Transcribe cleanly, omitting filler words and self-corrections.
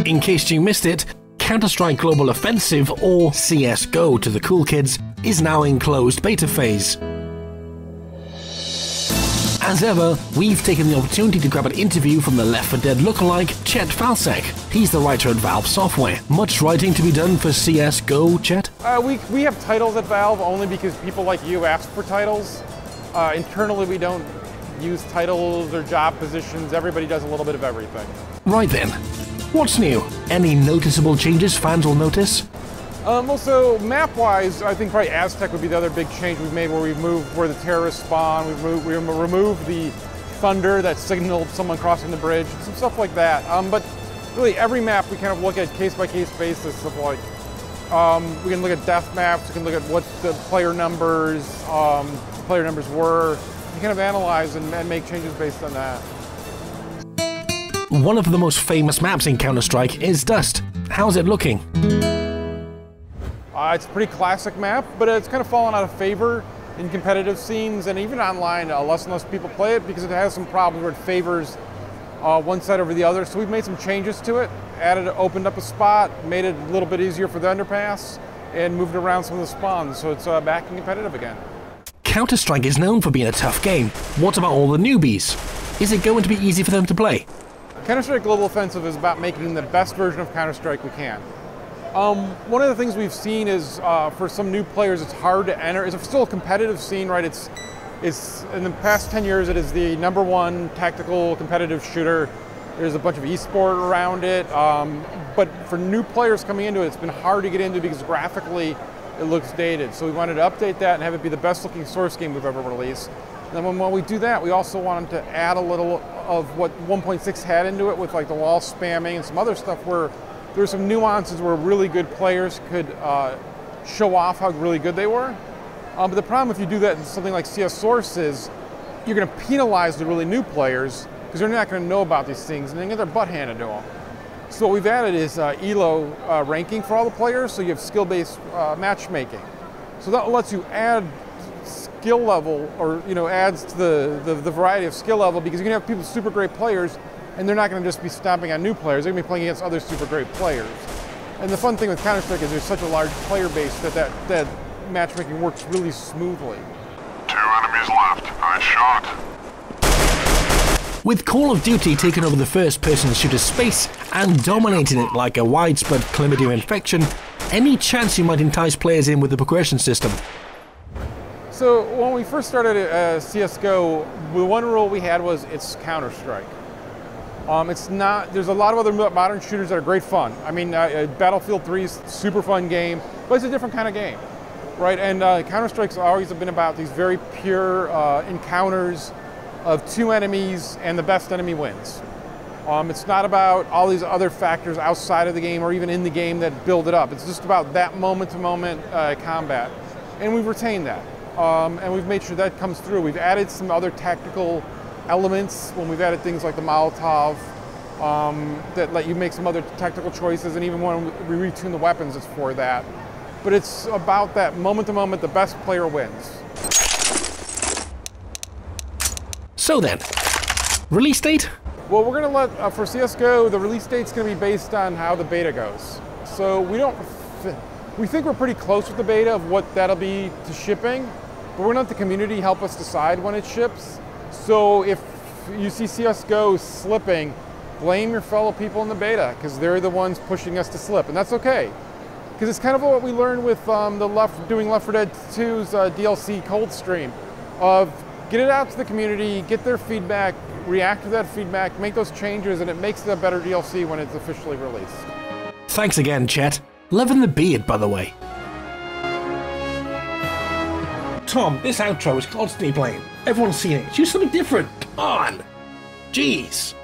In case you missed it, Counterstrike Global Offensive, or CSGO to the cool kids, is now in closed beta phase. As ever, we've taken the opportunity to grab an interview from the Left 4 Dead lookalike, Chet Falsek. He's the writer at Valve Software. Much writing to be done for CSGO, Chet? We have titles at Valve only because people like you ask for titles. Internally, we don't use titles or job positions. Everybody does a little bit of everything. Right then. What's new? Any noticeable changes fans will notice? Also, map-wise, I think probably Aztec would be the other big change we've made, where we've moved where the terrorists spawn. We removed the thunder that signaled someone crossing the bridge, some stuff like that. But really, every map we kind of look at case-by-case basis of like, we can look at death maps, we can look at what the player numbers were, and kind of analyze and make changes based on that. One of the most famous maps in Counter-Strike is Dust. How's it looking? It's a pretty classic map, but it's kind of fallen out of favor in competitive scenes, and even online, less and less people play it because it has some problems where it favors one side over the other. So we've made some changes to it, opened up a spot, made it a little bit easier for the underpass, and moved around some of the spawns, so it's back in competitive again. Counter-Strike is known for being a tough game. What about all the newbies? Is it going to be easy for them to play? Counterstrike Global Offensive is about making the best version of Counter-Strike we can. One of the things we've seen is for some new players, it's hard to enter. It's still a competitive scene, right? It's in the past 10 years, it is the #1 tactical competitive shooter. There's a bunch of esport around it, but for new players coming into it, it's been hard to get into because graphically it looks dated. So we wanted to update that and have it be the best looking source game we've ever released. And then when we do that, we also wanted to add a little of what 1.6 had into it with like the wall spamming and some other stuff where there's some nuances where really good players could show off how really good they were. But the problem if you do that in something like CS Source is you're going to penalize the really new players because they're not going to know about these things and they get their butt handed to them. So what we've added is ELO ranking for all the players, so you have skill-based matchmaking. So that lets you add skill level, or adds to the variety of skill level, because you can have people super great players and they're not going to just be stomping on new players, they're going to be playing against other super great players. And the fun thing with Counter-Strike is there's such a large player base that matchmaking works really smoothly. 2 enemies left. Nice shot. With Call of Duty taking over the first-person shooter space and dominating it like a widespread chlamydia infection, any chance you might entice players in with the progression system? So when we first started CSGO, the one rule we had was it's Counter-Strike. It's not. There's a lot of other modern shooters that are great fun. I mean, Battlefield 3 is a super fun game, but it's a different kind of game, right? And Counter-Strike's always been about these very pure encounters of 2 enemies, and the best enemy wins. It's not about all these other factors outside of the game or even in the game that build it up. It's just about that moment-to-moment combat, and we've retained that, and we've made sure that comes through. We've added some other tactical elements when we've added things like the Molotov that let you make some other tactical choices, and even when we retune the weapons, it's for that. But it's about that moment to moment, the best player wins. So then, release date? Well, we're going to let, for CSGO, the release date's going to be based on how the beta goes. So we think we're pretty close with the beta of what that'll be to shipping, but we're going to let the community help us decide when it ships. So if you see CSGO slipping, blame your fellow people in the beta, because they're the ones pushing us to slip, and that's okay. Because it's kind of what we learned with doing Left 4 Dead 2's DLC Cold Stream, of get it out to the community, get their feedback, react to that feedback, make those changes, and it makes it a better DLC when it's officially released. Thanks again, Chet. Loving the beard, by the way. Tom, this outro is constantly playing. Everyone's seen it. Choose something different. Come on. Jeez.